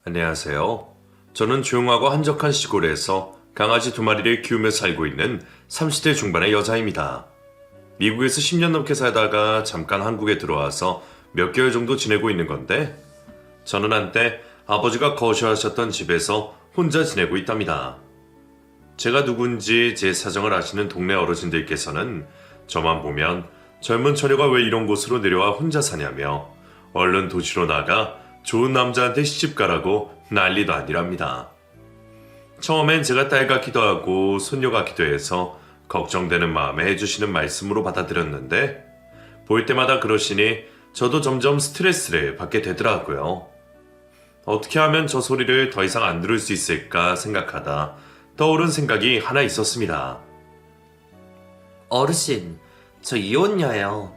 안녕하세요. 저는 조용하고 한적한 시골에서 강아지 2마리를 키우며 살고 있는 30대 중반의 여자입니다. 미국에서 10년 넘게 살다가 잠깐 한국에 들어와서 몇 개월 정도 지내고 있는 건데, 저는 한때 아버지가 거주하셨던 집에서 혼자 지내고 있답니다. 제가 누군지 제 사정을 아시는 동네 어르신들께서는 저만 보면 젊은 처녀가 왜 이런 곳으로 내려와 혼자 사냐며 얼른 도시로 나가 좋은 남자한테 시집가라고 난리도 아니랍니다. 처음엔 제가 딸 같기도 하고 손녀 같기도 해서 걱정되는 마음에 해주시는 말씀으로 받아들였는데, 볼 때마다 그러시니 저도 점점 스트레스를 받게 되더라고요. 어떻게 하면 저 소리를 더 이상 안 들을 수 있을까 생각하다 떠오른 생각이 하나 있었습니다. 어르신, 저 이혼녀예요.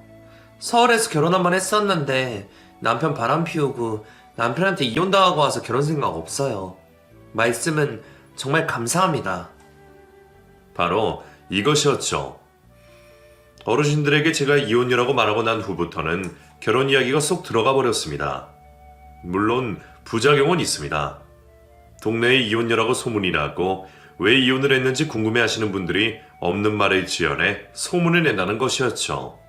서울에서 결혼 한 번 했었는데 남편 바람 피우고 남편한테 이혼당하고 와서 결혼 생각 없어요. 말씀은 정말 감사합니다. 바로 이것이었죠. 어르신들에게 제가 이혼녀라고 말하고 난 후부터는 결혼 이야기가 쏙 들어가 버렸습니다. 물론 부작용은 있습니다. 동네에 이혼녀라고 소문이 나고 왜 이혼을 했는지 궁금해하시는 분들이 없는 말을 지어내 소문을 낸다는 것이었죠.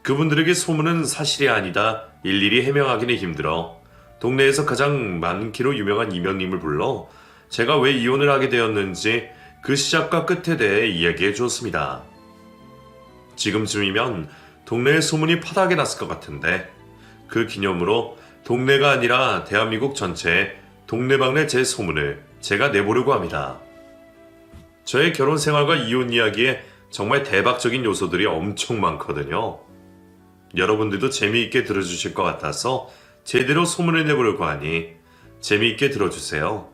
그분들에게 소문은 사실이 아니다 일일이 해명하기는 힘들어 동네에서 가장 많기로 유명한 이명님을 불러 제가 왜 이혼을 하게 되었는지 그 시작과 끝에 대해 이야기해 주었습니다. 지금쯤이면 동네에 소문이 파다하게 났을 것 같은데, 그 기념으로 동네가 아니라 대한민국 전체에 동네방네 제 소문을 제가 내보려고 합니다. 저의 결혼 생활과 이혼 이야기에 정말 대박적인 요소들이 엄청 많거든요. 여러분들도 재미있게 들어주실 것 같아서 제대로 소문을 내보려고 하니 재미있게 들어주세요.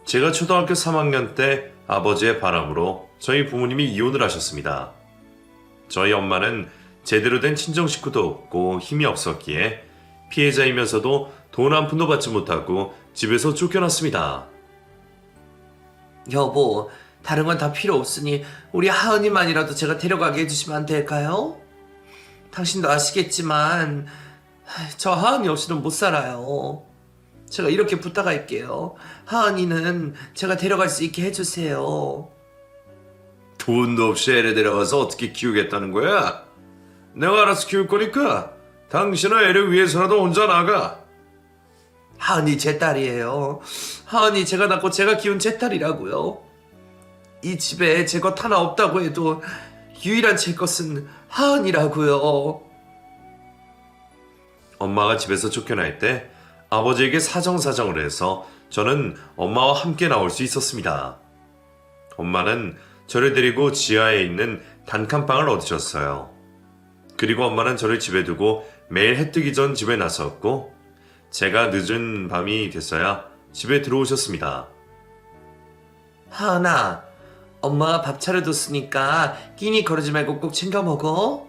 제가 초등학교 3학년 때 아버지의 바람으로 저희 부모님이 이혼을 하셨습니다. 저희 엄마는 제대로 된 친정 식구도 없고 힘이 없었기에 피해자이면서도 돈 한 푼도 받지 못하고 집에서 쫓겨났습니다. 여보, 다른 건 다 필요 없으니 우리 하은이만이라도 제가 데려가게 해주시면 안 될까요? 당신도 아시겠지만 저 하은이 없이는 못 살아요. 제가 이렇게 부탁할게요. 하은이는 제가 데려갈 수 있게 해주세요. 돈도 없이 애를 데려가서 어떻게 키우겠다는 거야? 내가 알아서 키울 거니까 당신은 애를 위해서라도 혼자 나가. 하은이 제 딸이에요. 하은이 제가 낳고 제가 키운 제 딸이라고요. 이 집에 제 것 하나 없다고 해도 유일한 제 것은 하은이라고요. 엄마가 집에서 쫓겨날 때 아버지에게 사정사정을 해서 저는 엄마와 함께 나올 수 있었습니다. 엄마는 저를 데리고 지하에 있는 단칸방을 얻으셨어요. 그리고 엄마는 저를 집에 두고 매일 해 뜨기 전 집에 나섰고, 제가 늦은 밤이 됐어야 집에 들어오셨습니다. 하은아, 엄마가 밥 차려뒀으니까 끼니 거르지 말고 꼭 챙겨 먹어.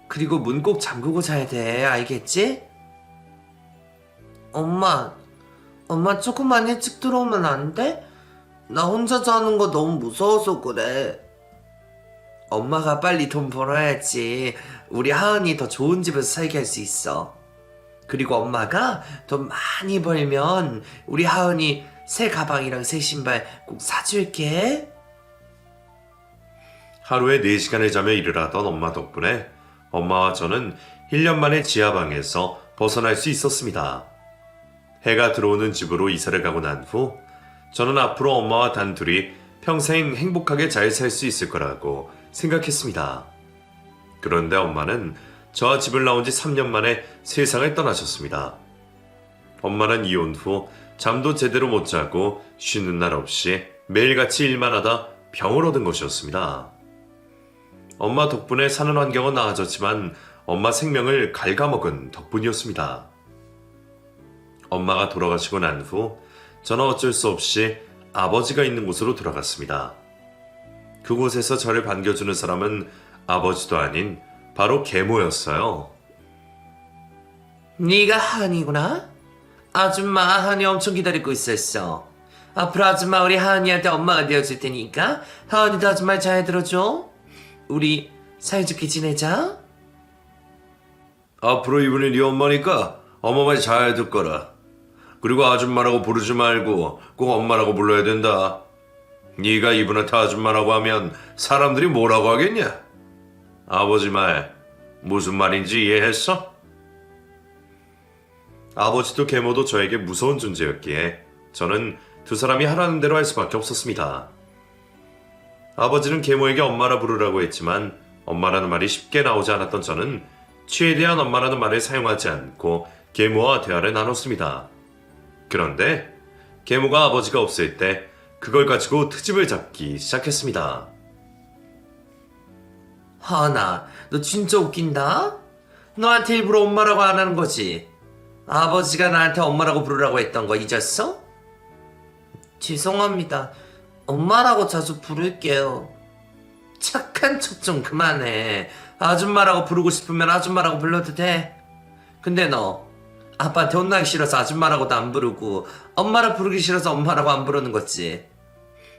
그리고 문 꼭 잠그고 자야 돼. 알겠지? 엄마 조금만 일찍 들어오면 안 돼? 나 혼자 자는 거 너무 무서워서 그래. 엄마가 빨리 돈 벌어야지 우리 하은이 더 좋은 집에서 살게 할 수 있어. 그리고 엄마가 돈 많이 벌면 우리 하은이 새 가방이랑 새 신발 꼭 사줄게. 하루에 4시간을 자며 일을 하던 엄마 덕분에 엄마와 저는 1년 만에 지하방에서 벗어날 수 있었습니다. 해가 들어오는 집으로 이사를 가고 난 후 저는 앞으로 엄마와 단둘이 평생 행복하게 잘 살 수 있을 거라고 생각했습니다. 그런데 엄마는 저와 집을 나온 지 3년 만에 세상을 떠나셨습니다. 엄마는 이혼 후 잠도 제대로 못 자고 쉬는 날 없이 매일같이 일만 하다 병을 얻은 것이었습니다. 엄마 덕분에 사는 환경은 나아졌지만 엄마 생명을 갉아먹은 덕분이었습니다. 엄마가 돌아가시고 난 후 저는 어쩔 수 없이 아버지가 있는 곳으로 돌아갔습니다. 그곳에서 저를 반겨주는 사람은 아버지도 아닌 바로 계모였어요. 네가 하은이구나? 아줌마 하은이 엄청 기다리고 있었어. 앞으로 아줌마 우리 하은이한테 엄마가 되어줄 테니까 하은이도 아줌마 잘 들어줘. 우리 사이좋게 지내자. 앞으로 이분이 네 엄마니까 엄마 말 잘 듣거라. 그리고 아줌마라고 부르지 말고 꼭 엄마라고 불러야 된다. 네가 이분한테 아줌마라고 하면 사람들이 뭐라고 하겠냐? 아버지 말 무슨 말인지 이해했어? 아버지도 계모도 저에게 무서운 존재였기에 저는 두 사람이 하라는 대로 할 수밖에 없었습니다. 아버지는 계모에게 엄마라 부르라고 했지만 엄마라는 말이 쉽게 나오지 않았던 저는 최대한 엄마라는 말을 사용하지 않고 계모와 대화를 나눴습니다. 그런데 계모가 아버지가 없을 때 그걸 가지고 트집을 잡기 시작했습니다. 하은아, 너 진짜 웃긴다? 너한테 일부러 엄마라고 안 하는 거지? 아버지가 나한테 엄마라고 부르라고 했던 거 잊었어? 죄송합니다. 엄마라고 자주 부를게요. 착한 척 좀 그만해. 아줌마라고 부르고 싶으면 아줌마라고 불러도 돼. 근데 너 아빠한테 혼나기 싫어서 아줌마라고도 안 부르고 엄마를 부르기 싫어서 엄마라고 안 부르는 거지.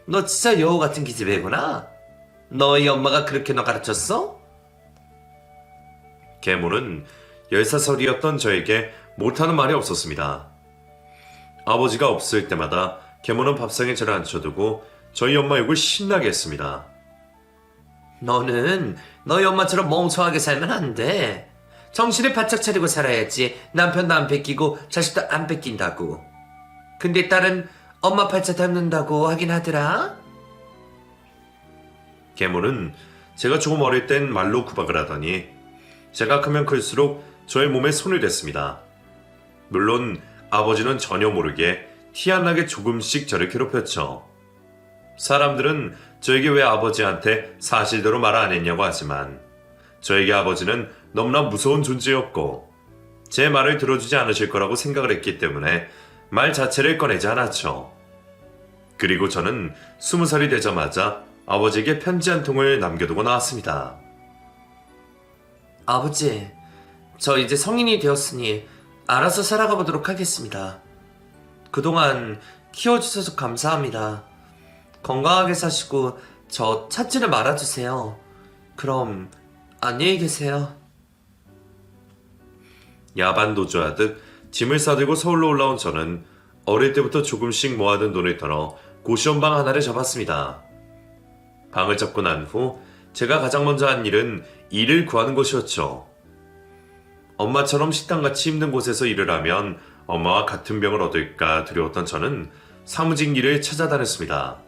너 진짜 여우 같은 기집애구나. 너희 엄마가 그렇게 너 가르쳤어? 계모는 10살이었던 저에게 못하는 말이 없었습니다. 아버지가 없을 때마다 계모는 밥상에 저를 앉혀두고 저희 엄마 욕을 신나게 했습니다. 너는 너희 엄마처럼 멍청하게 살면 안 돼. 정신을 바짝 차리고 살아야지. 남편도 안 뺏기고 자식도 안 뺏긴다고. 근데 딸은 엄마 팔자 닮는다고 하긴 하더라. 계모는 제가 조금 어릴 땐 말로 구박을 하더니 제가 크면 클수록 저의 몸에 손을 댔습니다. 물론 아버지는 전혀 모르게 티 안 나게 조금씩 저를 괴롭혔죠. 사람들은 저에게 왜 아버지한테 사실대로 말 안 했냐고 하지만 저에게 아버지는 너무나 무서운 존재였고 제 말을 들어주지 않으실 거라고 생각을 했기 때문에 말 자체를 꺼내지 않았죠. 그리고 저는 20살이 되자마자 아버지에게 편지 한 통을 남겨두고 나왔습니다. 아버지, 저 이제 성인이 되었으니 알아서 살아가 보도록 하겠습니다. 그동안 키워주셔서 감사합니다. 건강하게 사시고 저 찾지를 말아주세요. 그럼 안녕히 계세요. 야반 도주하듯 짐을 싸들고 서울로 올라온 저는 어릴 때부터 조금씩 모아둔 돈을 털어 고시원방 하나를 잡았습니다. 방을 잡고 난 후 제가 가장 먼저 한 일은 일을 구하는 것이었죠. 엄마처럼 식당같이 힘든 곳에서 일을 하면 엄마와 같은 병을 얻을까 두려웠던 저는 사무직 일을 찾아다녔습니다.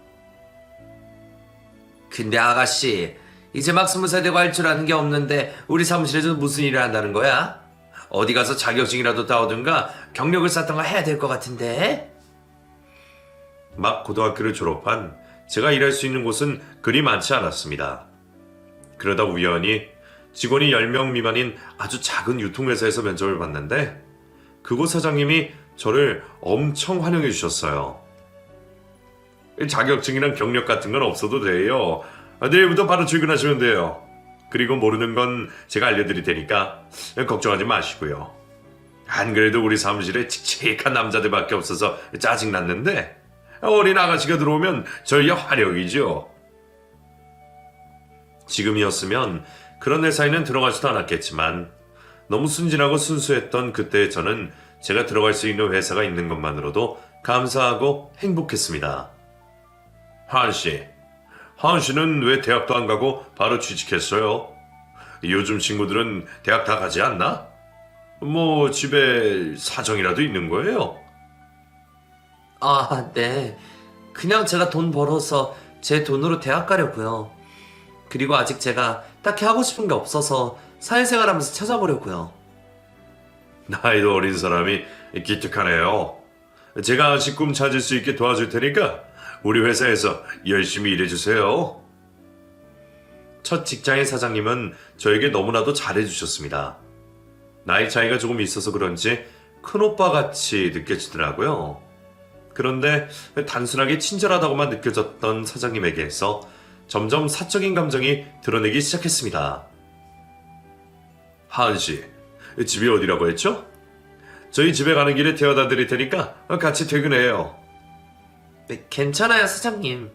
근데 아가씨, 이제 막 20살 되고 할 줄 아는 게 없는데 우리 사무실에서 무슨 일을 한다는 거야? 어디 가서 자격증이라도 따오든가 경력을 쌓던가 해야 될 것 같은데? 막 고등학교를 졸업한 제가 일할 수 있는 곳은 그리 많지 않았습니다. 그러다 우연히 직원이 10명 미만인 아주 작은 유통회사에서 면접을 봤는데 그곳 사장님이 저를 엄청 환영해 주셨어요. 자격증이랑 경력 같은 건 없어도 돼요. 내일부터 바로 출근하시면 돼요. 그리고 모르는 건 제가 알려드릴 테니까 걱정하지 마시고요. 안 그래도 우리 사무실에 칙칙한 남자들밖에 없어서 짜증났는데 어린 아가씨가 들어오면 저희의 화력이죠. 지금이었으면 그런 회사에는 들어가지도 않았겠지만 너무 순진하고 순수했던 그때의 저는 제가 들어갈 수 있는 회사가 있는 것만으로도 감사하고 행복했습니다. 하은 씨는 왜 대학도 안 가고 바로 취직했어요? 요즘 친구들은 대학 다 가지 않나? 뭐 집에 사정이라도 있는 거예요? 아, 네. 그냥 제가 돈 벌어서 제 돈으로 대학 가려고요. 그리고 아직 제가 딱히 하고 싶은 게 없어서 사회생활하면서 찾아보려고요. 나이도 어린 사람이 기특하네요. 제가 아직 꿈 찾을 수 있게 도와줄 테니까 우리 회사에서 열심히 일해주세요. 첫 직장의 사장님은 저에게 너무나도 잘해주셨습니다. 나이 차이가 조금 있어서 그런지 큰오빠 같이 느껴지더라고요. 그런데 단순하게 친절하다고만 느껴졌던 사장님에게서 점점 사적인 감정이 드러내기 시작했습니다. 하은 씨, 집이 어디라고 했죠? 저희 집에 가는 길에 데려다 드릴 테니까 같이 퇴근해요. 네, 괜찮아요, 사장님.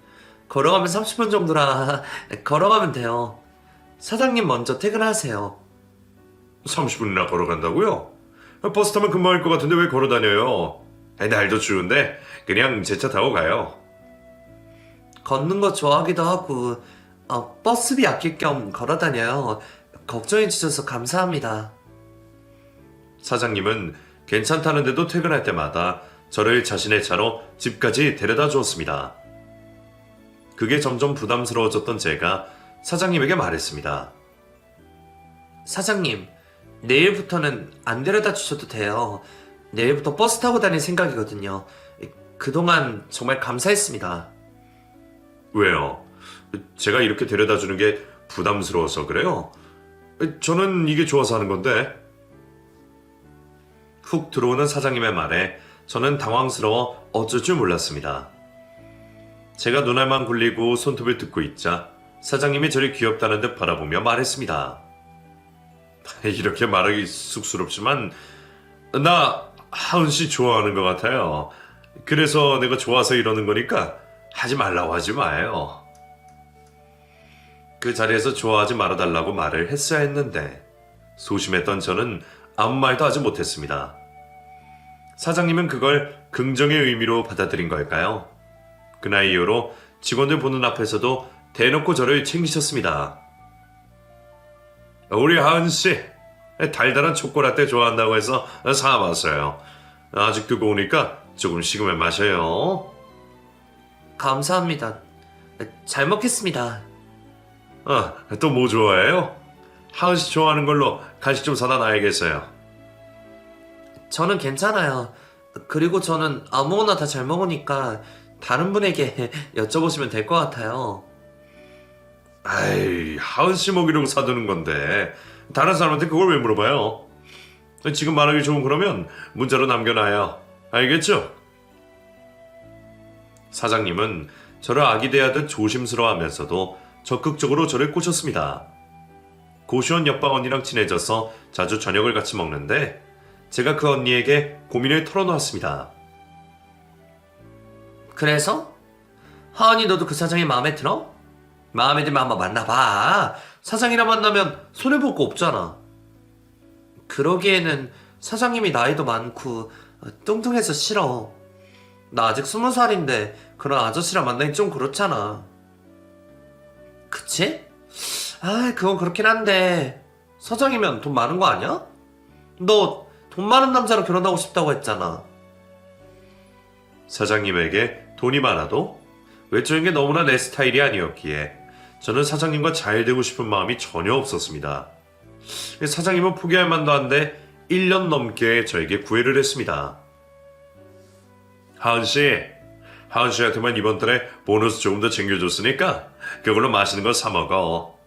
걸어가면 30분 정도라 걸어가면 돼요. 사장님 먼저 퇴근하세요. 30분이나 걸어간다고요? 버스 타면 금방 올 것 같은데 왜 걸어 다녀요? 날도 추운데 그냥 제 차 타고 가요. 걷는 거 좋아하기도 하고 버스비 아낄 겸 걸어 다녀요. 걱정해 주셔서 감사합니다. 사장님은 괜찮다는데도 퇴근할 때마다 저를 자신의 차로 집까지 데려다 주었습니다. 그게 점점 부담스러워졌던 제가 사장님에게 말했습니다. 사장님, 내일부터는 안 데려다 주셔도 돼요. 내일부터 버스 타고 다닐 생각이거든요. 그동안 정말 감사했습니다. 왜요? 제가 이렇게 데려다 주는 게 부담스러워서 그래요? 저는 이게 좋아서 하는 건데. 훅 들어오는 사장님의 말에 저는 당황스러워 어쩔 줄 몰랐습니다. 제가 눈알만 굴리고 손톱을 듣고 있자 사장님이 저를 귀엽다는 듯 바라보며 말했습니다. 이렇게 말하기 쑥스럽지만 나 하은 씨 좋아하는 것 같아요. 그래서 내가 좋아서 이러는 거니까 하지 말라고 하지 마요. 그 자리에서 좋아하지 말아달라고 말을 했어야 했는데 소심했던 저는 아무 말도 하지 못했습니다. 사장님은 그걸 긍정의 의미로 받아들인 걸까요? 그날 이후로 직원들 보는 앞에서도 대놓고 저를 챙기셨습니다. 우리 하은씨 달달한 초코라떼 좋아한다고 해서 사와봤어요. 아직 뜨거우니까 조금 식으면 마셔요. 감사합니다. 잘 먹겠습니다. 또 뭐 좋아해요? 하은씨 좋아하는 걸로 간식 좀 사다 놔야겠어요. 저는 괜찮아요. 그리고 저는 아무거나 다 잘 먹으니까 다른 분에게 여쭤보시면 될 것 같아요. 아이, 하은씨 먹이려고 사두는 건데 다른 사람한테 그걸 왜 물어봐요? 지금 말하기 좋은 그러면 문자로 남겨놔요. 알겠죠? 사장님은 저를 아기 대하듯 조심스러워하면서도 적극적으로 저를 꼬셨습니다. 고시원 옆방 언니랑 친해져서 자주 저녁을 같이 먹는데 제가 그 언니에게 고민을 털어놓았습니다. 그래서? 하은이 너도 그 사장이 마음에 들어? 마음에 들면 한번 만나봐. 사장이랑 만나면 손해볼 거 없잖아. 그러기에는 사장님이 나이도 많고 뚱뚱해서 싫어. 나 아직 20살인데 그런 아저씨랑 만나기 좀 그렇잖아. 그치? 그건 그렇긴 한데 사장이면 돈 많은 거 아니야? 너 돈 많은 남자랑 결혼하고 싶다고 했잖아. 사장님에게 돈이 많아도 외적인 게 너무나 내 스타일이 아니었기에 저는 사장님과 잘 되고 싶은 마음이 전혀 없었습니다. 사장님은 포기할 만도 한데 1년 넘게 저에게 구애를 했습니다. 하은씨한테만 이번 달에 보너스 조금 더 챙겨줬으니까 그걸로 맛있는 거 사 먹어.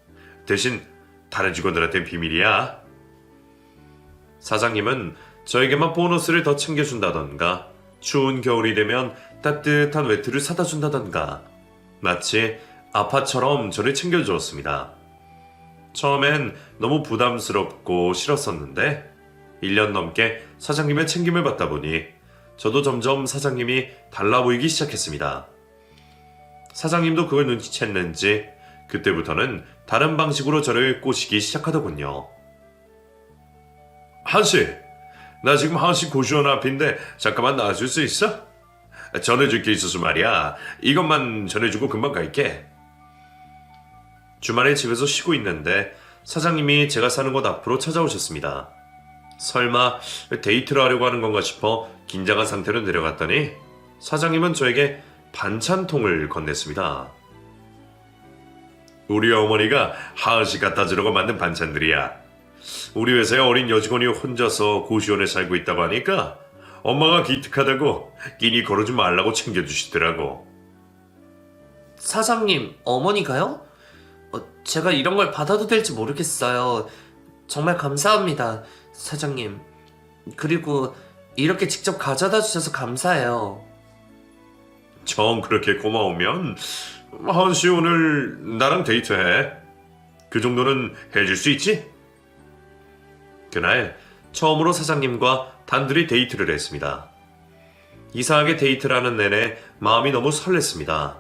대신 다른 직원들한테는 비밀이야. 사장님은 저에게만 보너스를 더 챙겨준다던가 추운 겨울이 되면 따뜻한 외투를 사다 준다던가 마치 아빠처럼 저를 챙겨주었습니다. 처음엔 너무 부담스럽고 싫었었는데 1년 넘게 사장님의 챙김을 받다 보니 저도 점점 사장님이 달라 보이기 시작했습니다. 사장님도 그걸 눈치챘는지 그때부터는 다른 방식으로 저를 꼬시기 시작하더군요. 하은씨, 나 지금 하은씨 고시원 앞인데 잠깐만 나와줄 수 있어? 전해줄 게 있어서 말이야. 이것만 전해주고 금방 갈게. 주말에 집에서 쉬고 있는데 사장님이 제가 사는 곳 앞으로 찾아오셨습니다. 설마 데이트를 하려고 하는 건가 싶어 긴장한 상태로 내려갔더니 사장님은 저에게 반찬통을 건넸습니다. 우리 어머니가 하은씨 갖다 주려고 만든 반찬들이야. 우리 회사에 어린 여직원이 혼자서 고시원에 살고 있다고 하니까 엄마가 기특하다고 끼니 걸어주지 말라고 챙겨주시더라고. 사장님, 어머니가요? 제가 이런 걸 받아도 될지 모르겠어요. 정말 감사합니다, 사장님. 그리고 이렇게 직접 가져다 주셔서 감사해요. 정 그렇게 고마우면 하은씨 오늘 나랑 데이트해. 그 정도는 해줄 수 있지? 그날 처음으로 사장님과 단둘이 데이트를 했습니다. 이상하게 데이트를 하는 내내 마음이 너무 설렜습니다.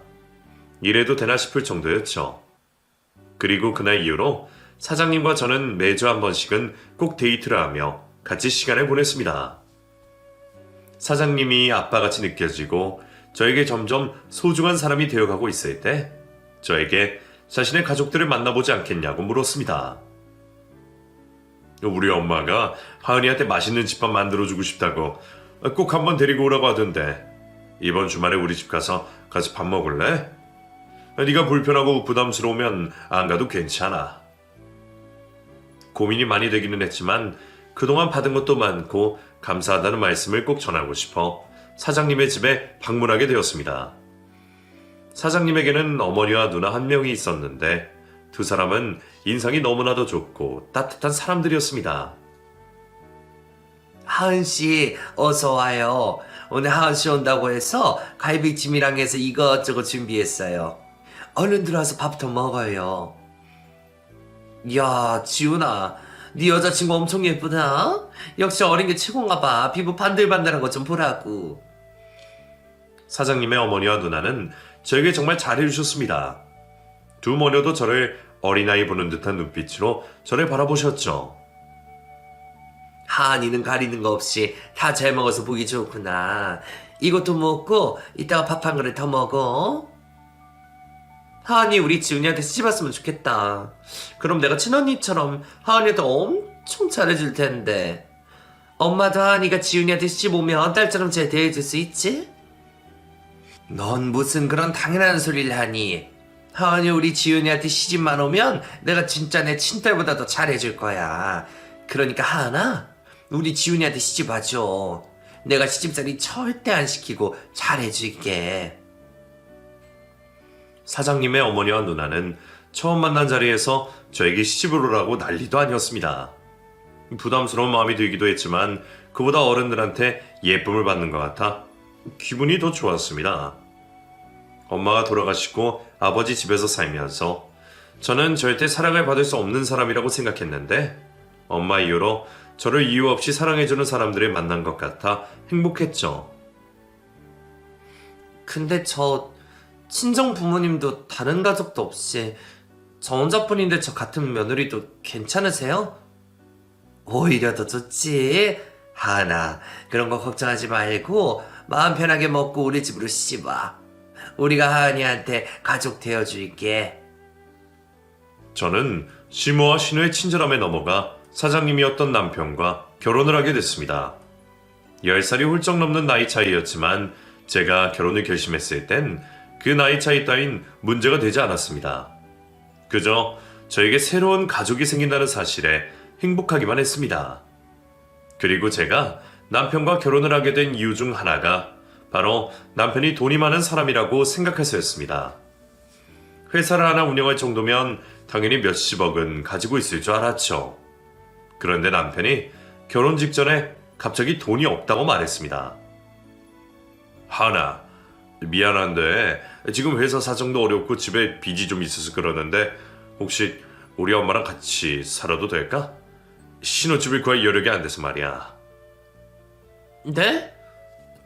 이래도 되나 싶을 정도였죠. 그리고 그날 이후로 사장님과 저는 매주 한 번씩은 꼭 데이트를 하며 같이 시간을 보냈습니다. 사장님이 아빠같이 느껴지고 저에게 점점 소중한 사람이 되어가고 있을 때 저에게 자신의 가족들을 만나보지 않겠냐고 물었습니다. 우리 엄마가 하은이한테 맛있는 집밥 만들어주고 싶다고 꼭 한번 데리고 오라고 하던데 이번 주말에 우리 집 가서 같이 밥 먹을래? 네가 불편하고 부담스러우면 안 가도 괜찮아. 고민이 많이 되기는 했지만 그동안 받은 것도 많고 감사하다는 말씀을 꼭 전하고 싶어 사장님의 집에 방문하게 되었습니다. 사장님에게는 어머니와 누나 한 명이 있었는데 두 사람은 인상이 너무나도 좋고 따뜻한 사람들이었습니다. 하은씨 어서 와요. 오늘 하은씨 온다고 해서 갈비찜이랑 해서 이것저것 준비했어요. 얼른 들어와서 밥부터 먹어요. 야 지훈아, 네 여자친구 엄청 예쁘다. 역시 어린 게 최고인가 봐. 피부 반들반들한 거 좀 보라고. 사장님의 어머니와 누나는 저에게 정말 잘해주셨습니다. 두 모녀도 저를 어린아이 보는 듯한 눈빛으로 저를 바라보셨죠. 하은이는 가리는 거 없이 다 잘 먹어서 보기 좋구나. 이것도 먹고 이따가 밥 한 그릇 더 먹어. 하은이 우리 지훈이한테 시집왔으면 좋겠다. 그럼 내가 친언니처럼 하은이한테 엄청 잘해줄 텐데. 엄마도 하은이가 지훈이한테 시집 오면 딸처럼 잘 대해줄 수 있지? 넌 무슨 그런 당연한 소리를 하니. 하은이 우리 지훈이한테 시집만 오면 내가 진짜 내 친딸보다 더 잘해줄 거야. 그러니까 하은아, 우리 지훈이한테 시집 와줘. 내가 시집살이 절대 안 시키고 잘해줄게. 사장님의 어머니와 누나는 처음 만난 자리에서 저에게 시집을 오라고 난리도 아니었습니다. 부담스러운 마음이 들기도 했지만 그보다 어른들한테 예쁨을 받는 것 같아 기분이 더 좋았습니다. 엄마가 돌아가시고 아버지 집에서 살면서 저는 절대 사랑을 받을 수 없는 사람이라고 생각했는데 엄마 이후로 저를 이유 없이 사랑해주는 사람들을 만난 것 같아 행복했죠. 근데 저 친정 부모님도 다른 가족도 없이 저 혼자뿐인데 저 같은 며느리도 괜찮으세요? 오히려 더 좋지. 하은아, 그런 거 걱정하지 말고 마음 편하게 먹고 우리 집으로 시집와. 우리가 하은이한테 가족 되어줄게. 저는 시모와 신우의 친절함에 넘어가 사장님이었던 남편과 결혼을 하게 됐습니다. 10살이 훌쩍 넘는 나이 차이였지만 제가 결혼을 결심했을 땐 그 나이 차이 따윈 문제가 되지 않았습니다. 그저 저에게 새로운 가족이 생긴다는 사실에 행복하기만 했습니다. 그리고 제가 남편과 결혼을 하게 된 이유 중 하나가 바로 남편이 돈이 많은 사람이라고 생각해서였습니다. 회사를 하나 운영할 정도면 당연히 몇십억은 가지고 있을 줄 알았죠. 그런데 남편이 결혼 직전에 갑자기 돈이 없다고 말했습니다. 하나, 미안한데 지금 회사 사정도 어렵고 집에 빚이 좀 있어서 그러는데 혹시 우리 엄마랑 같이 살아도 될까? 신혼집을 구할 여력이 안 돼서 말이야. 네?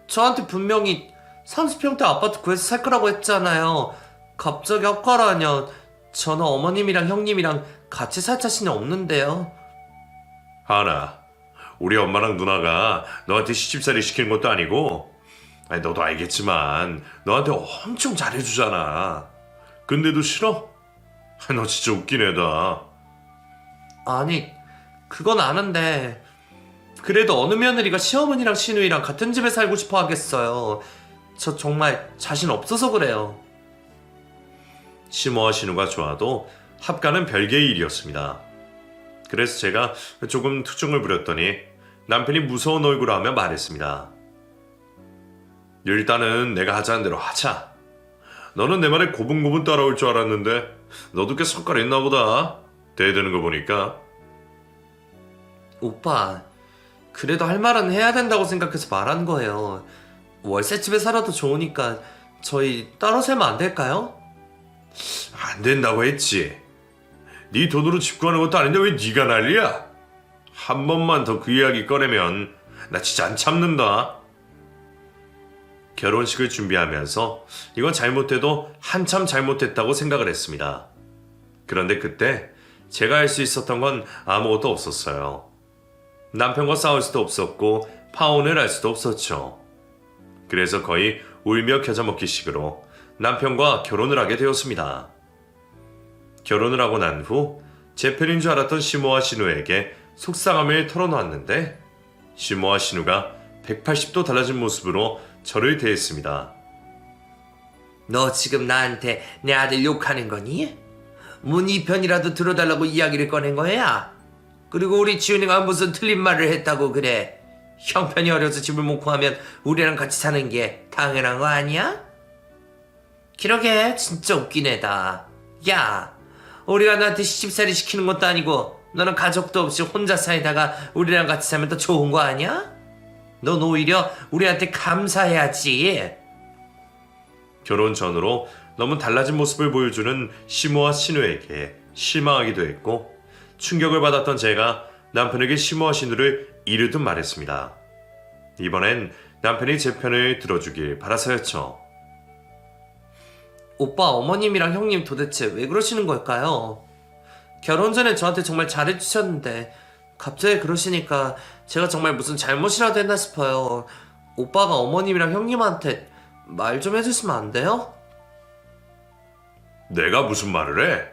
저한테 분명히 30평대 아파트 구해서 살 거라고 했잖아요. 갑자기 헛가라냐. 저는 어머님이랑 형님이랑 같이 살 자신이 없는데요. 하나, 우리 엄마랑 누나가 너한테 시집살이 시키는 것도 아니고 아니, 너도 알겠지만 너한테 엄청 잘해주잖아. 근데도 싫어? 너 진짜 웃긴 애다. 아니, 그건 아는데 그래도 어느 며느리가 시어머니랑 시누이랑 같은 집에 살고 싶어 하겠어요. 저 정말 자신 없어서 그래요. 시모와 신우가 좋아도 합가는 별개의 일이었습니다. 그래서 제가 조금 투정을 부렸더니 남편이 무서운 얼굴을 하며 말했습니다. 일단은 내가 하자는 대로 하자. 너는 내 말에 고분고분 따라올 줄 알았는데 너도 꽤 성깔 있나 보다. 대드는 거 보니까. 오빠, 그래도 할 말은 해야 된다고 생각해서 말한 거예요. 월세집에 살아도 좋으니까 저희 따로 살면 안 될까요? 안 된다고 했지. 네 돈으로 집 구하는 것도 아닌데 왜 네가 난리야? 한 번만 더 그 이야기 꺼내면 나 진짜 안 참는다. 결혼식을 준비하면서 이건 잘못해도 한참 잘못했다고 생각을 했습니다. 그런데 그때 제가 할 수 있었던 건 아무것도 없었어요. 남편과 싸울 수도 없었고 파혼을 할 수도 없었죠. 그래서 거의 울며 겨자 먹기식으로 남편과 결혼을 하게 되었습니다. 결혼을 하고 난 후 제 편인 줄 알았던 시모와 신우에게 속상함을 털어놓았는데 시모와 신우가 180도 달라진 모습으로 저를 대했습니다. 너 지금 나한테 내 아들 욕하는 거니? 뭐 네 편이라도 들어달라고 이야기를 꺼낸 거야? 그리고 우리 지훈이가 무슨 틀린 말을 했다고 그래? 형편이 어려서 집을 못 구하면 우리랑 같이 사는 게 당연한 거 아니야? 그러게 진짜 웃긴 애다. 야, 우리가 너한테 시집살이 시키는 것도 아니고 너는 가족도 없이 혼자 살다가 우리랑 같이 살면 더 좋은 거 아니야? 넌 오히려 우리한테 감사해야지. 결혼 전으로 너무 달라진 모습을 보여주는 시모와 신우에게 실망하기도 했고 충격을 받았던 제가 남편에게 시모와 신우를 이르듯 말했습니다. 이번엔 남편이 제 편을 들어주길 바라서였죠. 오빠 어머님이랑 형님 도대체 왜 그러시는 걸까요? 결혼 전에 저한테 정말 잘해주셨는데 갑자기 그러시니까 제가 정말 무슨 잘못이라도 했나 싶어요. 오빠가 어머님이랑 형님한테 말 좀 해주시면 안 돼요? 내가 무슨 말을 해?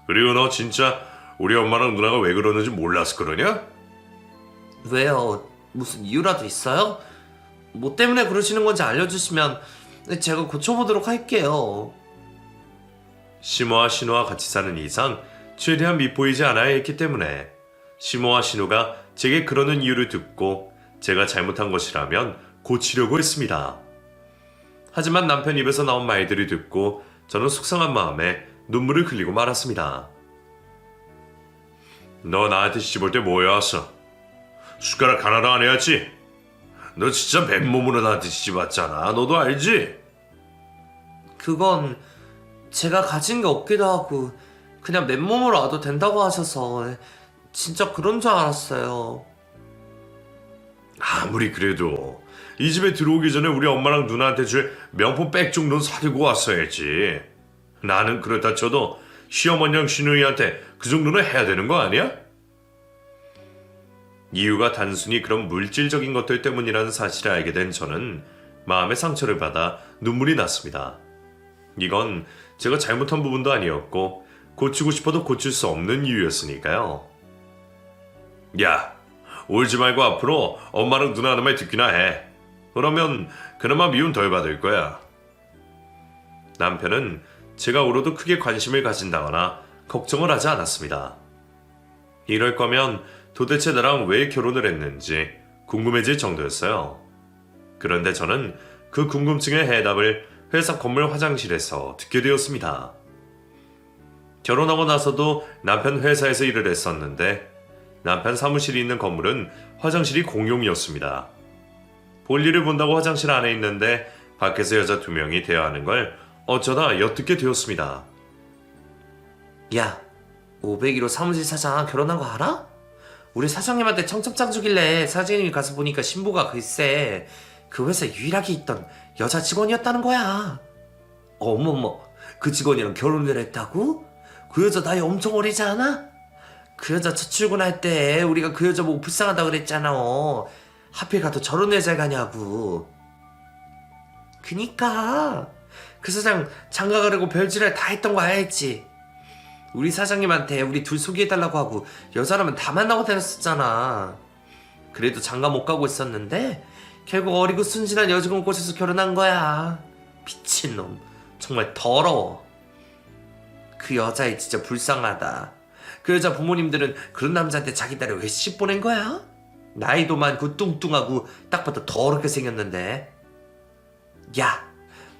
그리고 너 진짜 우리 엄마랑 누나가 왜 그러는지 몰랐을 거냐? 왜요? 무슨 이유라도 있어요? 뭐 때문에 그러시는 건지 알려주시면 제가 고쳐보도록 할게요. 시모와 신우와 같이 사는 이상 최대한 밉보이지 않아야 했기 때문에 시모와 신우가 제게 그러는 이유를 듣고 제가 잘못한 것이라면 고치려고 했습니다. 하지만 남편 입에서 나온 말들을 듣고 저는 속상한 마음에 눈물을 흘리고 말았습니다. 너 나한테 시집 올 때 뭐였어? 숟가락 하나도 안 해야지. 너 진짜 맨몸으로 나한테 시집 왔잖아. 너도 알지? 그건 제가 가진 게 없기도 하고 그냥 맨몸으로 와도 된다고 하셔서 진짜 그런 줄 알았어요. 아무리 그래도 이 집에 들어오기 전에 우리 엄마랑 누나한테 줄 명품 백 정도는 사들고 왔어야지. 나는 그렇다 쳐도 시어머니랑 신우이한테 그 정도는 해야 되는 거 아니야? 이유가 단순히 그런 물질적인 것들 때문이라는 사실을 알게 된 저는 마음의 상처를 받아 눈물이 났습니다. 이건 제가 잘못한 부분도 아니었고 고치고 싶어도 고칠 수 없는 이유였으니까요. 야, 울지 말고 앞으로 엄마랑 누나 하는 말 듣기나 해. 그러면 그나마 미움 덜 받을 거야. 남편은 제가 울어도 크게 관심을 가진다거나 걱정을 하지 않았습니다. 이럴 거면 도대체 나랑 왜 결혼을 했는지 궁금해질 정도였어요. 그런데 저는 그 궁금증의 해답을 회사 건물 화장실에서 듣게 되었습니다. 결혼하고 나서도 남편 회사에서 일을 했었는데 남편 사무실이 있는 건물은 화장실이 공용이었습니다. 볼일을 본다고 화장실 안에 있는데 밖에서 여자 2명이 대화하는 걸 어쩌다 엿듣게 되었습니다. 야, 501호 사무실 사장 결혼한 거 알아? 우리 사장님한테 청첩장 주길래 사장님이 가서 보니까 신부가 글쎄 그 회사에 유일하게 있던 여자 직원이었다는 거야. 어머머, 그 직원이랑 결혼을 했다고? 그 여자 나이 엄청 어리지 않아? 그 여자 첫 출근할 때 우리가 그 여자 보고 불쌍하다 그랬잖아. 하필 가도 저런 회사에 가냐고. 그니까 그 사장 장가 가려고 별짓을 다 했던 거 알지? 우리 사장님한테 우리 둘 소개해달라고 하고 여자라면 다 만나고 다녔었잖아. 그래도 장가 못 가고 있었는데 결국 어리고 순진한 여직원 꼬셔서 결혼한 거야. 미친놈, 정말 더러워. 그 여자애 진짜 불쌍하다. 그 여자 부모님들은 그런 남자한테 자기 딸을 왜 시집 보낸 거야? 나이도 많고 뚱뚱하고 딱 봐도 더럽게 생겼는데. 야,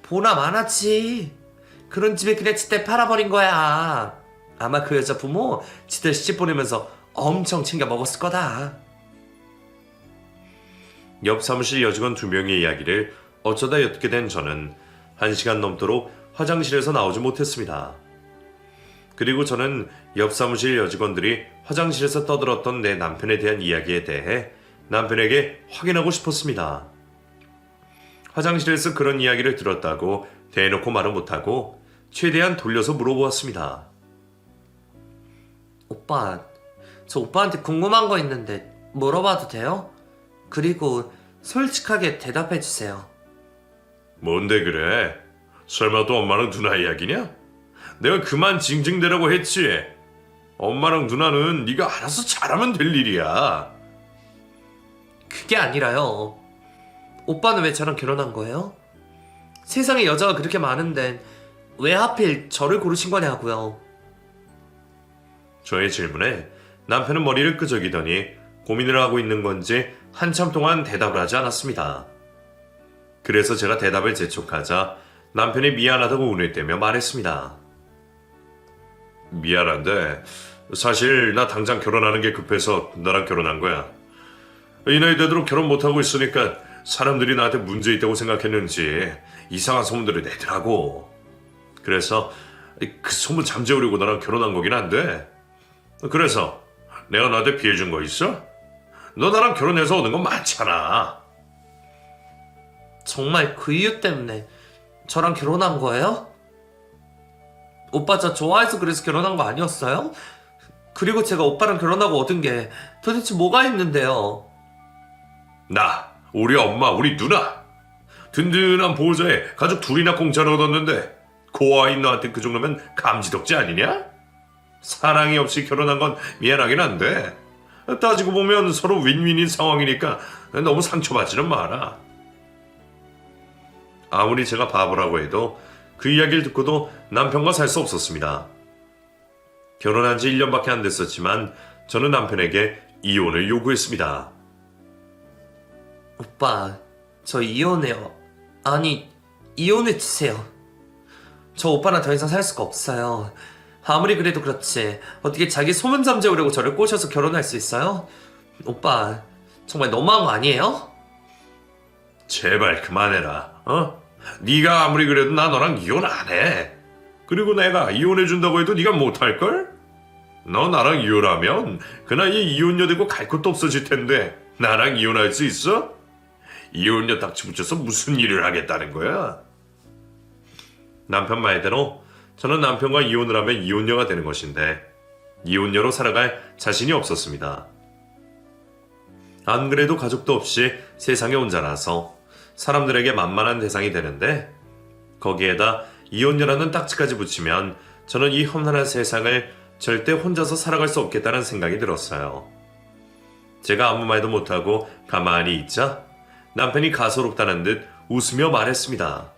보나 마나치. 그런 집에 그냥 지대 팔아버린 거야. 아마 그 여자 부모 지들 시집 보내면서 엄청 챙겨 먹었을 거다. 옆 사무실 여직원 2명의 이야기를 어쩌다 엿듣게 된 저는 1시간 넘도록 화장실에서 나오지 못했습니다. 그리고 저는 옆 사무실 여직원들이 화장실에서 떠들었던 내 남편에 대한 이야기에 대해 남편에게 확인하고 싶었습니다. 화장실에서 그런 이야기를 들었다고 대놓고 말은 못하고 최대한 돌려서 물어보았습니다. 오빠, 저 오빠한테 궁금한 거 있는데 물어봐도 돼요? 그리고 솔직하게 대답해 주세요. 뭔데 그래? 설마 또 엄마랑 누나 이야기냐? 내가 그만 징징대라고 했지. 엄마랑 누나는 네가 알아서 잘하면 될 일이야. 그게 아니라요. 오빠는 왜 저랑 결혼한 거예요? 세상에 여자가 그렇게 많은데 왜 하필 저를 고르신 거냐고요. 저의 질문에 남편은 머리를 끄적이더니 고민을 하고 있는 건지 한참 동안 대답을 하지 않았습니다. 그래서 제가 대답을 재촉하자 남편이 미안하다고 운을 떼며 말했습니다. 미안한데 사실 나 당장 결혼하는 게 급해서 너랑 결혼한 거야. 이 나이 되도록 결혼 못하고 있으니까 사람들이 나한테 문제 있다고 생각했는지 이상한 소문들을 내더라고. 그래서 그 소문 잠재우려고 너랑 결혼한 거긴 한데, 그래서 내가 너한테 피해준 거 있어? 너 나랑 결혼해서 얻은 건 많잖아. 정말 그 이유 때문에 저랑 결혼한 거예요? 오빠 저 좋아해서 그래서 결혼한 거 아니었어요? 그리고 제가 오빠랑 결혼하고 얻은 게 도대체 뭐가 있는데요? 나, 우리 엄마, 우리 누나 든든한 보호자에 가족 둘이나 공짜로 얻었는데 고아인 너한테 그 정도면 감지덕지 아니냐? 사랑이 없이 결혼한 건 미안하긴 한데 따지고 보면 서로 윈윈인 상황이니까 너무 상처받지는 마라. 아무리 제가 바보라고 해도 그 이야기를 듣고도 남편과 살 수 없었습니다. 결혼한 지 1년밖에 안 됐었지만 저는 남편에게 이혼을 요구했습니다. 오빠, 저 이혼해요. 아니, 이혼해 주세요. 저 오빠랑 더 이상 살 수가 없어요. 아무리 그래도 그렇지 어떻게 자기 소문 잠재우려고 저를 꼬셔서 결혼할 수 있어요? 오빠, 정말 너무한 거 아니에요? 제발 그만해라. 네가 아무리 그래도 나 너랑 이혼 안 해. 그리고 내가 이혼해준다고 해도 네가 못할걸? 너 나랑 이혼하면 그 나이에 이혼녀 되고 갈 곳도 없어질 텐데 나랑 이혼할 수 있어? 이혼녀 닥치 붙여서 무슨 일을 하겠다는 거야? 남편 말대로 저는 남편과 이혼을 하면 이혼녀가 되는 것인데 이혼녀로 살아갈 자신이 없었습니다. 안 그래도 가족도 없이 세상에 혼자라서 사람들에게 만만한 대상이 되는데 거기에다 이혼녀라는 딱지까지 붙이면 저는 이 험난한 세상을 절대 혼자서 살아갈 수 없겠다는 생각이 들었어요. 제가 아무 말도 못하고 가만히 있자 남편이 가소롭다는 듯 웃으며 말했습니다.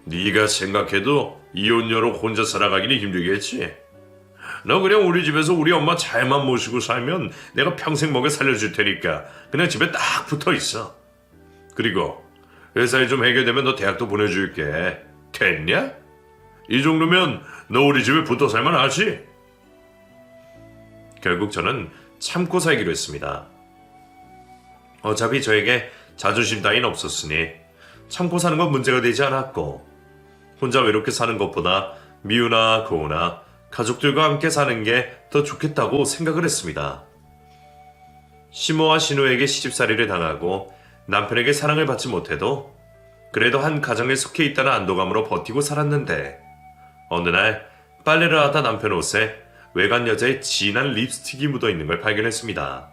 네가 생각해도 이혼녀로 혼자 살아가기는 힘들겠지. 너 그냥 우리 집에서 우리 엄마 잘만 모시고 살면 내가 평생 먹여 살려줄 테니까 그냥 집에 딱 붙어 있어. 그리고 회사에 좀 해결되면 너 대학도 보내줄게. 됐냐? 이 정도면 너 우리 집에 붙어 살만 하지? 결국 저는 참고 살기로 했습니다. 어차피 저에게 자존심 따윈 없었으니 참고 사는 건 문제가 되지 않았고 혼자 외롭게 사는 것보다 미우나 고우나 가족들과 함께 사는 게 더 좋겠다고 생각을 했습니다. 시모와 신우에게 시집살이를 당하고 남편에게 사랑을 받지 못해도 그래도 한 가정에 속해 있다는 안도감으로 버티고 살았는데 어느 날 빨래를 하다 남편 옷에 외간 여자의 진한 립스틱이 묻어있는 걸 발견했습니다.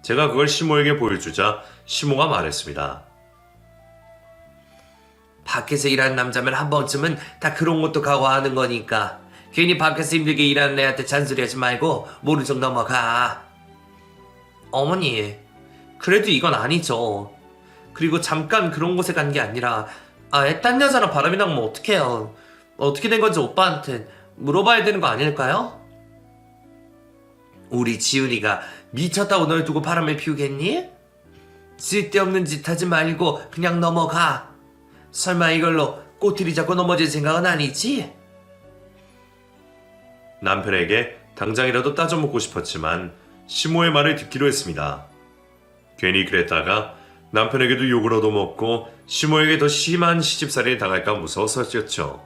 제가 그걸 시모에게 보여주자 시모가 말했습니다. 밖에서 일하는 남자면 한 번쯤은 다 그런 것도 각오하는 거니까 괜히 밖에서 힘들게 일하는 애한테 잔소리하지 말고 모른 척 넘어가. 어머니, 그래도 이건 아니죠. 그리고 잠깐 그런 곳에 간 게 아니라 아예 딴 여자랑 바람이 나면 어떡해요. 어떻게 된 건지 오빠한테 물어봐야 되는 거 아닐까요? 우리 지훈이가 미쳤다고 널 두고 바람을 피우겠니? 쓸데없는 짓 하지 말고 그냥 넘어가. 설마 이걸로 꼬투리 잡고 넘어질 생각은 아니지? 남편에게 당장이라도 따져먹고 싶었지만 시모의 말을 듣기로 했습니다. 괜히 그랬다가 남편에게도 욕을 얻어먹고 시모에게 더 심한 시집살이를 당할까 무서워서였죠.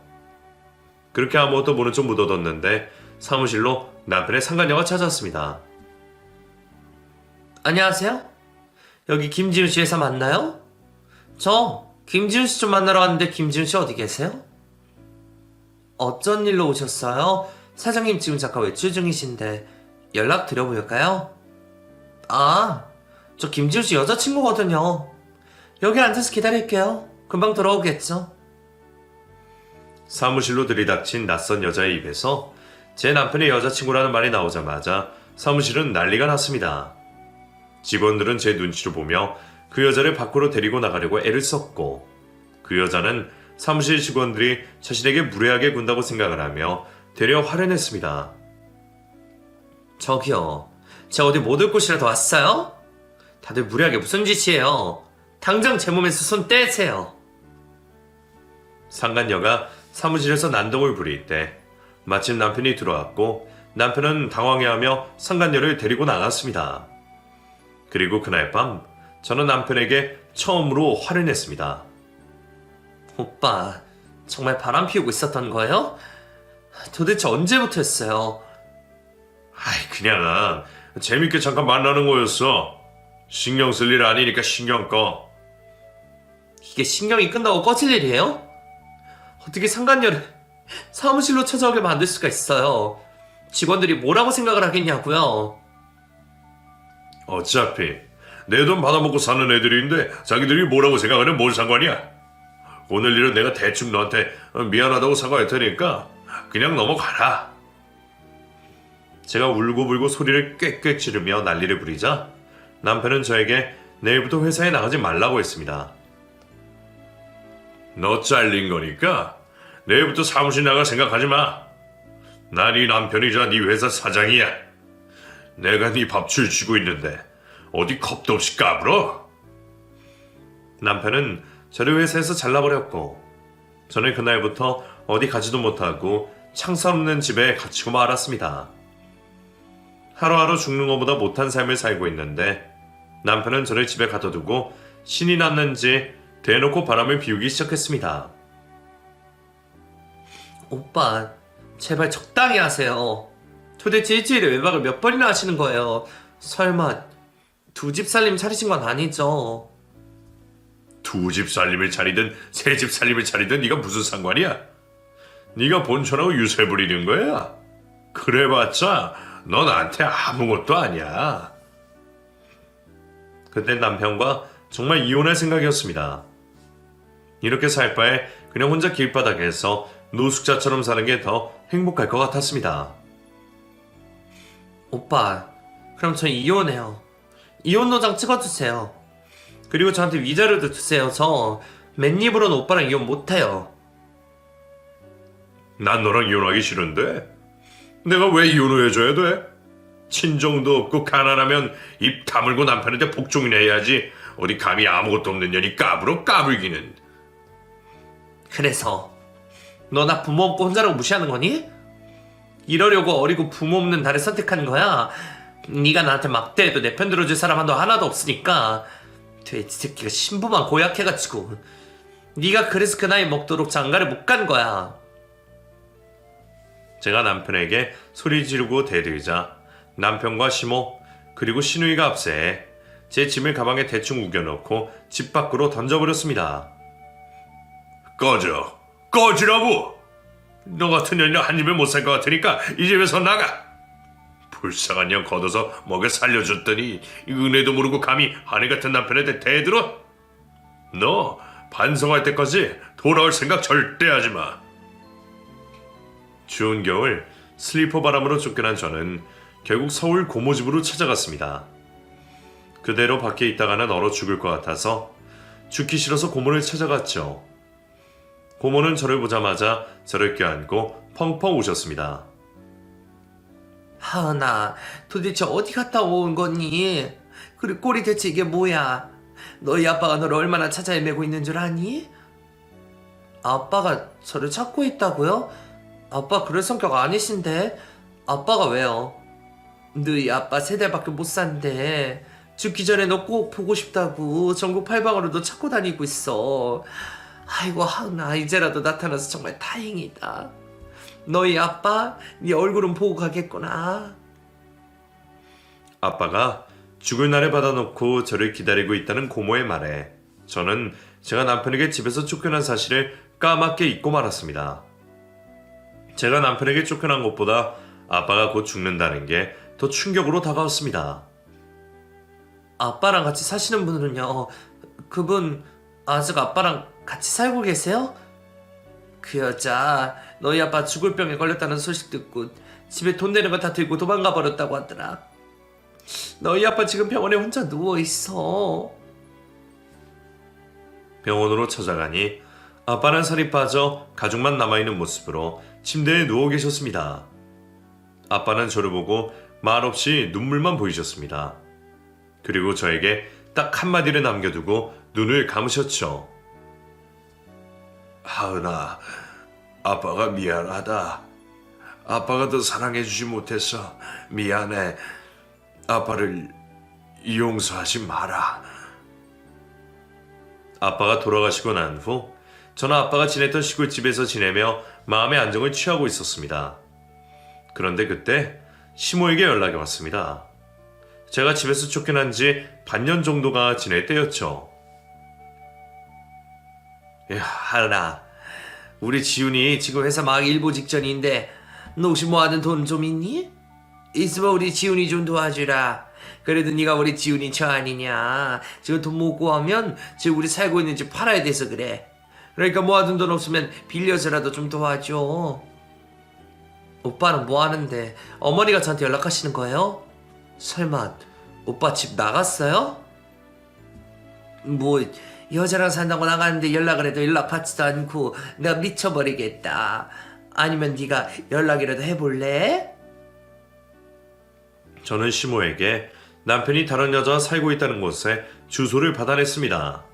그렇게 아무것도 모른 척 묻어뒀는데 사무실로 남편의 상간녀가 찾아왔습니다. 안녕하세요? 여기 김지훈 씨 회사 맞나요? 저 김지훈 씨 좀 만나러 왔는데 김지훈 씨 어디 계세요? 어쩐 일로 오셨어요? 사장님 지금 잠깐 외출 중이신데 연락 드려볼까요? 아, 저 김지우 씨 여자친구거든요. 여기 앉아서 기다릴게요. 금방 돌아오겠죠. 사무실로 들이닥친 낯선 여자의 입에서 제 남편의 여자친구라는 말이 나오자마자 사무실은 난리가 났습니다. 직원들은 제 눈치를 보며 그 여자를 밖으로 데리고 나가려고 애를 썼고, 그 여자는 사무실 직원들이 자신에게 무례하게 군다고 생각을 하며 되려 화를 냈습니다. 저기요, 제가 어디 못 올 곳이라도 왔어요? 다들 무리하게 무슨 짓이에요? 당장 제 몸에서 손 떼세요. 상간녀가 사무실에서 난동을 부릴 때 마침 남편이 들어왔고, 남편은 당황해하며 상간녀를 데리고 나갔습니다. 그리고 그날 밤 저는 남편에게 처음으로 화를 냈습니다. 오빠, 정말 바람 피우고 있었던 거예요? 도대체 언제부터였어요? 아이, 그냥 재밌게 잠깐 만나는 거였어. 신경 쓸 일 아니니까 신경 꺼. 이게 신경이 끈다고 꺼질 일이에요? 어떻게 상간녀를 사무실로 찾아오게 만들 수가 있어요? 직원들이 뭐라고 생각을 하겠냐고요? 어차피 내 돈 받아먹고 사는 애들인데 자기들이 뭐라고 생각하면 뭔 상관이야. 오늘 일은 내가 대충 너한테 미안하다고 사과할 테니까 그냥 넘어가라. 제가 울고불고 소리를 꽥꽥 지르며 난리를 부리자 남편은 저에게 내일부터 회사에 나가지 말라고 했습니다. 너 잘린 거니까 내일부터 사무실 나갈 생각하지 마. 난 네 남편이자 네 회사 사장이야. 내가 네 밥줄 쥐고 있는데 어디 겁도 없이 까불어? 남편은 저를 회사에서 잘라버렸고, 저는 그날부터 어디 가지도 못하고 창살 없는 집에 갇히고 말았습니다. 하루하루 죽는 것보다 못한 삶을 살고 있는데 남편은 저를 집에 가둬두고 신이 났는지 대놓고 바람을 피우기 시작했습니다. 오빠, 제발 적당히 하세요. 도대체 일주일에 외박을 몇 번이나 하시는 거예요? 설마 두 집 살림 차리신 건 아니죠? 두 집 살림을 차리든 세 집 살림을 차리든 네가 무슨 상관이야? 네가 본천하고 유세 부리는 거야? 그래봤자 너 나한테 아무것도 아니야. 그때 남편과 정말 이혼할 생각이었습니다. 이렇게 살 바에 그냥 혼자 길바닥에서 노숙자처럼 사는 게 더 행복할 것 같았습니다. 오빠, 그럼 저 이혼해요. 이혼 도장 찍어주세요. 그리고 저한테 위자료도 주세요. 저 맨입으로는 오빠랑 이혼 못해요. 난 너랑 이혼하기 싫은데 내가 왜 이혼을 해줘야 돼? 친정도 없고 가난하면 입 다물고 남편한테 복종이나 해야지. 어디 감히 아무것도 없는 년이 까불어 까불기는. 그래서 너 나 부모 없고 혼자라고 무시하는 거니? 이러려고 어리고 부모 없는 나를 선택한 거야? 네가 나한테 막대해도 내 편 들어줄 사람 너 하나도 없으니까. 돼지 새끼가 신부만 고약해가지고 네가 그래서 그 나이 먹도록 장가를 못 간 거야. 제가 남편에게 소리 지르고 대들자 남편과 시모 그리고 시누이가 앞세 제 짐을 가방에 대충 우겨넣고 집 밖으로 던져버렸습니다. 꺼지라고! 너 같은 년이랑 한 입에 못 살 것 같으니까 이 집에서 나가! 불쌍한 년 걷어서 먹여 살려줬더니 은혜도 모르고 감히 아내 같은 남편한테 대들어? 너 반성할 때까지 돌아올 생각 절대 하지 마. 추운 겨울 슬리퍼 바람으로 쫓겨난 저는 결국 서울 고모집으로 찾아갔습니다. 그대로 밖에 있다가는 얼어 죽을 것 같아서 죽기 싫어서 고모를 찾아갔죠. 고모는 저를 보자마자 저를 껴안고 펑펑 우셨습니다. 하은아, 도대체 어디 갔다 온 거니? 그리고 꼴이 대체 이게 뭐야? 너희 아빠가 너를 얼마나 찾아 헤매고 있는 줄 아니? 아빠가 저를 찾고 있다고요? 아빠 그럴 성격 아니신데? 아빠가 왜요? 너희 아빠 3달밖에 못 산대. 죽기 전에 너 꼭 보고 싶다고 전국 팔방으로 너 찾고 다니고 있어. 아이고 하은아, 이제라도 나타나서 정말 다행이다. 너희 아빠 네 얼굴은 보고 가겠구나. 아빠가 죽을 날에 받아놓고 저를 기다리고 있다는 고모의 말에 저는 제가 남편에게 집에서 쫓겨난 사실을 까맣게 잊고 말았습니다. 제가 남편에게 쫓겨난 것보다 아빠가 곧 죽는다는 게 더 충격으로 다가왔습니다. 아빠랑 같이 사시는 분은요, 그분 아직 아빠랑 같이 살고 계세요? 그 여자 너희 아빠 죽을 병에 걸렸다는 소식 듣고 집에 돈 내는 거 다 들고 도망가 버렸다고 하더라. 너희 아빠 지금 병원에 혼자 누워있어. 병원으로 찾아가니 아빠는 살이 빠져 가죽만 남아있는 모습으로 침대에 누워 계셨습니다. 아빠는 저를 보고 말없이 눈물만 보이셨습니다. 그리고 저에게 딱 한마디를 남겨두고 눈을 감으셨죠. 하은아, 아빠가 미안하다. 아빠가 더 사랑해주지 못해서 미안해. 아빠를 용서하지 마라. 아빠가 돌아가시고 난 후 저는 아빠가 지냈던 시골집에서 지내며 마음의 안정을 취하고 있었습니다. 그런데 그때 시모에게 연락이 왔습니다. 제가 집에서 쫓겨난 지 반년 정도가 지낼 때였죠. 야, 하은아, 우리 지훈이 지금 회사 망하기 일보 직전인데 너 혹시 모아둔 돈 좀 있니? 있으면 우리 지훈이 좀 도와주라. 그래도 네가 우리 지훈이 저 아니냐. 지금 돈 못 구하면 지금 우리 살고 있는 집 팔아야 돼서 그래. 그러니까 모아둔 돈 없으면 빌려서라도 좀 도와줘. 오빠는 뭐 하는데 어머니가 저한테 연락하시는 거예요? 설마 오빠 집 나갔어요? 뭐 여자랑 산다고 나가는데 연락을 해도 연락 받지도 않고 내가 미쳐버리겠다. 아니면 네가 연락이라도 해볼래? 저는 시모에게 남편이 다른 여자와 살고 있다는 곳에 주소를 받아냈습니다.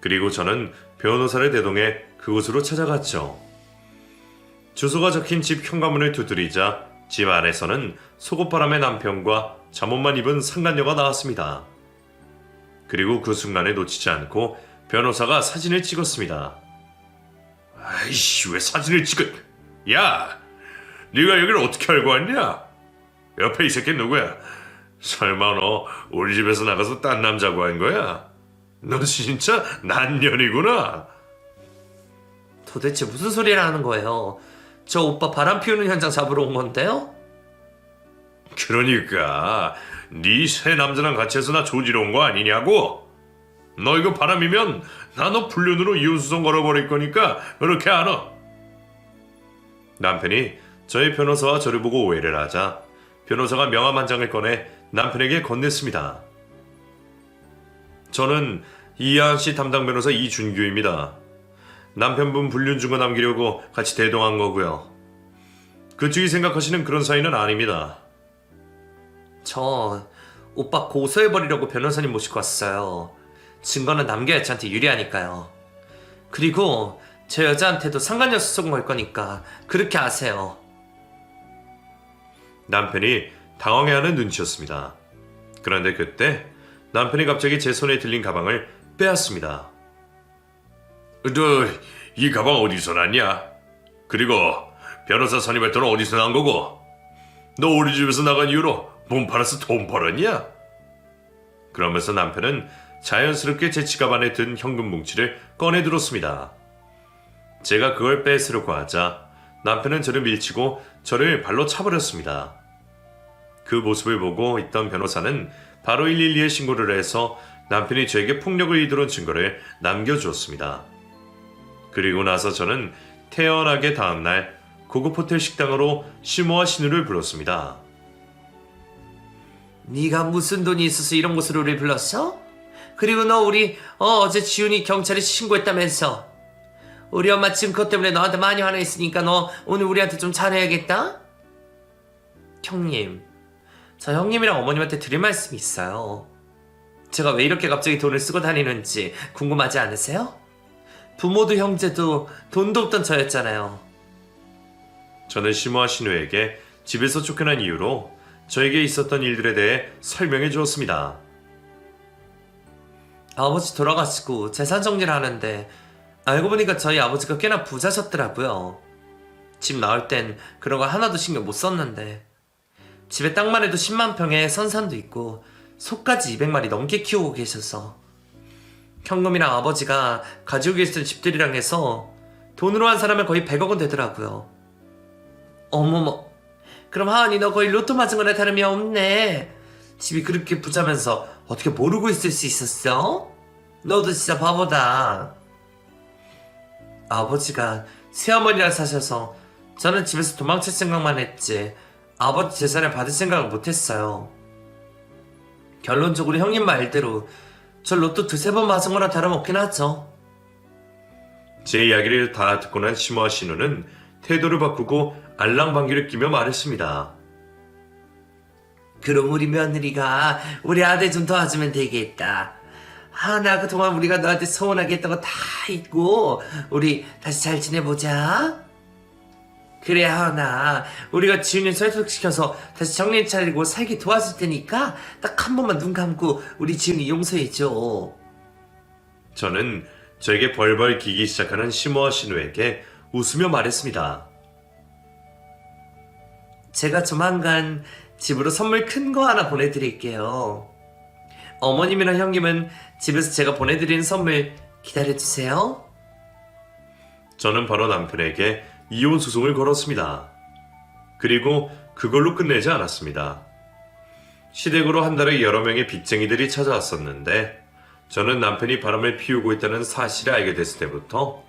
그리고 저는 변호사를 대동해 그곳으로 찾아갔죠. 주소가 적힌 집 현관문을 두드리자 집 안에서는 속옷바람의 남편과 잠옷만 입은 상간녀가 나왔습니다. 그리고 그 순간을 놓치지 않고 변호사가 사진을 찍었습니다. 아이씨, 왜 사진을 찍어? 야, 네가 여기를 어떻게 알고 왔냐? 옆에 이 새끼 누구야? 설마 너 우리 집에서 나가서 딴 남자고 한 거야? 너 진짜 난년이구나. 도대체 무슨 소리를 하는 거예요? 저 오빠 바람 피우는 현장 잡으러 온 건데요? 그러니까 네 새 남자랑 같이 해서 나 조지러 온 거 아니냐고? 너 이거 바람이면 나 너 불륜으로 이혼수송 걸어버릴 거니까 그렇게 안 와. 남편이 저희 변호사와 저를 보고 오해를 하자 변호사가 명함 한 장을 꺼내 남편에게 건넸습니다. 저는 이하은씨 담당 변호사 이준규입니다. 남편분 불륜 증거 남기려고 같이 대동한 거고요. 그쪽이 생각하시는 그런 사이는 아닙니다. 저 오빠 고소해버리려고 변호사님 모시고 왔어요. 증거는 남겨야 저한테 유리하니까요. 그리고 저 여자한테도 상간녀 소송 걸 거니까 그렇게 아세요. 남편이 당황해하는 눈치였습니다. 그런데 그때 남편이 갑자기 제 손에 들린 가방을 빼앗습니다. 너 이 가방 어디서 났냐? 그리고 변호사 선임할 돈은 어디서 난 거고? 너 우리 집에서 나간 이후로 몸 팔아서 돈 벌었냐? 그러면서 남편은 자연스럽게 제 지갑 안에 든 현금 뭉치를 꺼내 들었습니다. 제가 그걸 뺏으려고 하자 남편은 저를 밀치고 저를 발로 차버렸습니다. 그 모습을 보고 있던 변호사는 바로 112에 신고를 해서 남편이 저에게 폭력을 이르는 증거를 남겨주었습니다. 그리고 나서 저는 태연하게 다음날 고급 호텔 식당으로 시모와 신우를 불렀습니다. 네가 무슨 돈이 있어서 이런 곳으로 우리 불렀어? 그리고 너 우리 어제 지훈이 경찰에 신고했다면서. 우리 엄마 지금 그것 때문에 너한테 많이 화내있으니까 너 오늘 우리한테 좀 잘해야겠다? 형님, 저 형님이랑 어머님한테 드릴 말씀이 있어요. 제가 왜 이렇게 갑자기 돈을 쓰고 다니는지 궁금하지 않으세요? 부모도 형제도 돈도 없던 저였잖아요. 저는 시모와 신우에게 집에서 쫓겨난 이유로 저에게 있었던 일들에 대해 설명해 주었습니다. 아버지 돌아가시고 재산 정리를 하는데 알고 보니까 저희 아버지가 꽤나 부자셨더라고요. 집 나올 땐 그런 거 하나도 신경 못 썼는데 집에 땅만 해도 10만 평에 선산도 있고 소까지 200마리 넘게 키우고 계셔서 현금이랑 아버지가 가지고 계시던 집들이랑 해서 돈으로 한 사람은 거의 100억 원 되더라고요. 어머머, 그럼 하은이 너 거의 로또 맞은 거나 다름이 없네. 집이 그렇게 부자면서 어떻게 모르고 있을 수 있었어? 너도 진짜 바보다. 아버지가 새어머니를 사셔서 저는 집에서 도망칠 생각만 했지 아버지 재산을 받을 생각을 못했어요. 결론적으로 형님 말대로 저 로또 두세 번 맞은 거나 다름없긴 하죠. 제 이야기를 다 듣고 난 시모와 신우는 태도를 바꾸고 알랑방귀를 끼며 말했습니다. 그럼 우리 며느리가 우리 아들 좀 도와주면 되겠다. 하나 그동안 우리가 너한테 서운하게 했던 거 다 잊고 우리 다시 잘 지내보자. 그래 하나 우리가 지훈이 설득시켜서 다시 정신 차리고 살게 도와줄 테니까 딱 한 번만 눈 감고 우리 지훈이 용서해줘. 저는 저에게 벌벌 기기 시작하는 시모와 신우에게 웃으며 말했습니다. 제가 조만간 집으로 선물 큰 거 하나 보내드릴게요. 어머님이랑 형님은 집에서 제가 보내드리는 선물 기다려주세요. 저는 바로 남편에게 이혼 소송을 걸었습니다. 그리고 그걸로 끝내지 않았습니다. 시댁으로 한 달에 여러 명의 빚쟁이들이 찾아왔었는데 저는 남편이 바람을 피우고 있다는 사실을 알게 됐을 때부터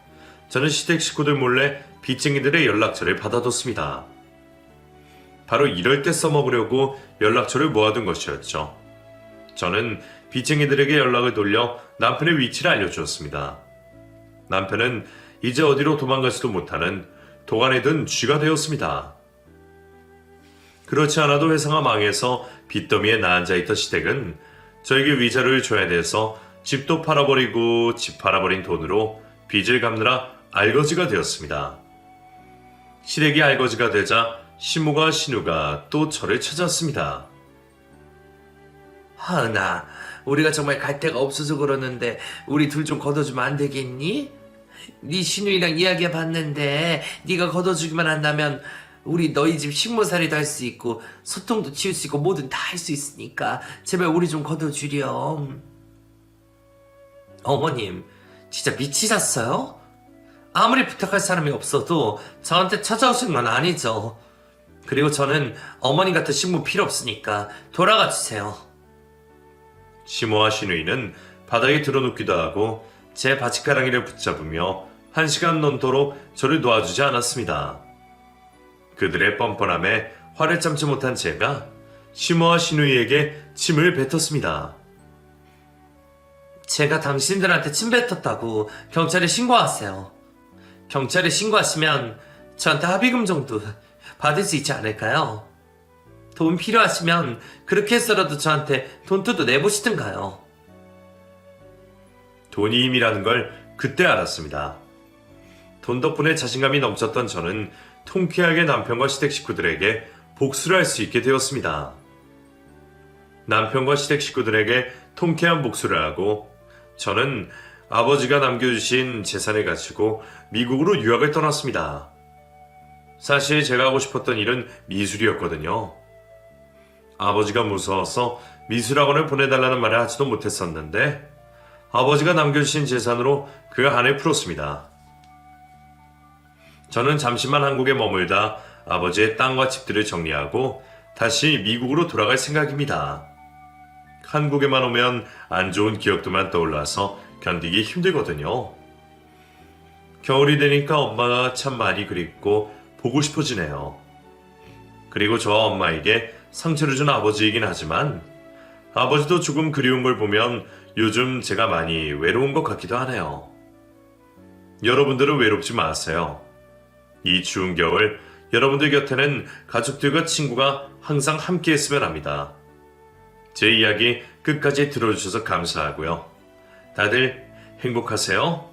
저는 시댁 식구들 몰래 빚쟁이들의 연락처를 받아뒀습니다. 바로 이럴 때 써먹으려고 연락처를 모아둔 것이었죠. 저는 빚쟁이들에게 연락을 돌려 남편의 위치를 알려주었습니다. 남편은 이제 어디로 도망가지도 못하는 도관에 든 쥐가 되었습니다. 그렇지 않아도 회사가 망해서 빚더미에 나앉아있던 시댁은 저에게 위자료를 줘야 돼서 집도 팔아버리고 집 팔아버린 돈으로 빚을 갚느라 알거지가 되었습니다. 시댁이 알거지가 되자 시모가 신우가 또 저를 찾았습니다. 하은아, 우리가 정말 갈 데가 없어서 그러는데 우리 둘 좀 걷어주면 안 되겠니? 네 신우이랑 이야기해봤는데 네가 걷어주기만 한다면 우리 너희 집 식모살이도 할 수 있고 소통도 치울 수 있고 뭐든 다 할 수 있으니까 제발 우리 좀 걷어주렴. 어머님, 진짜 미치셨어요? 아무리 부탁할 사람이 없어도 저한테 찾아오신 건 아니죠. 그리고 저는 어머니 같은 식모 필요 없으니까 돌아가 주세요. 시모와 신우이는 바닥에 드러눕기도 하고 제 바지가랑이를 붙잡으며 1시간 넘도록 저를 놓아주지 않았습니다. 그들의 뻔뻔함에 화를 참지 못한 제가 시모와 신우이에게 침을 뱉었습니다. 제가 당신들한테 침 뱉었다고 경찰에 신고하세요. 경찰에 신고하시면 저한테 합의금 정도 받을 수 있지 않을까요? 돈 필요하시면 그렇게 해서라도 저한테 돈도 내보시든가요. 돈이 힘이라는 걸 그때 알았습니다. 돈 덕분에 자신감이 넘쳤던 저는 통쾌하게 남편과 시댁 식구들에게 복수를 할 수 있게 되었습니다. 남편과 시댁 식구들에게 통쾌한 복수를 하고 저는 아버지가 남겨주신 재산을 가지고 미국으로 유학을 떠났습니다. 사실 제가 하고 싶었던 일은 미술이었거든요. 아버지가 무서워서 미술학원을 보내달라는 말을 하지도 못했었는데 아버지가 남겨주신 재산으로 그 한을 풀었습니다. 저는 잠시만 한국에 머물다 아버지의 땅과 집들을 정리하고 다시 미국으로 돌아갈 생각입니다. 한국에만 오면 안 좋은 기억들만 떠올라서 견디기 힘들거든요. 겨울이 되니까 엄마가 참 많이 그립고 보고 싶어지네요. 그리고 저와 엄마에게 상처를 준 아버지이긴 하지만 아버지도 조금 그리운 걸 보면 요즘 제가 많이 외로운 것 같기도 하네요. 여러분들은 외롭지 마세요. 이 추운 겨울 여러분들 곁에는 가족들과 친구가 항상 함께 했으면 합니다. 제 이야기 끝까지 들어주셔서 감사하고요. 다들 행복하세요.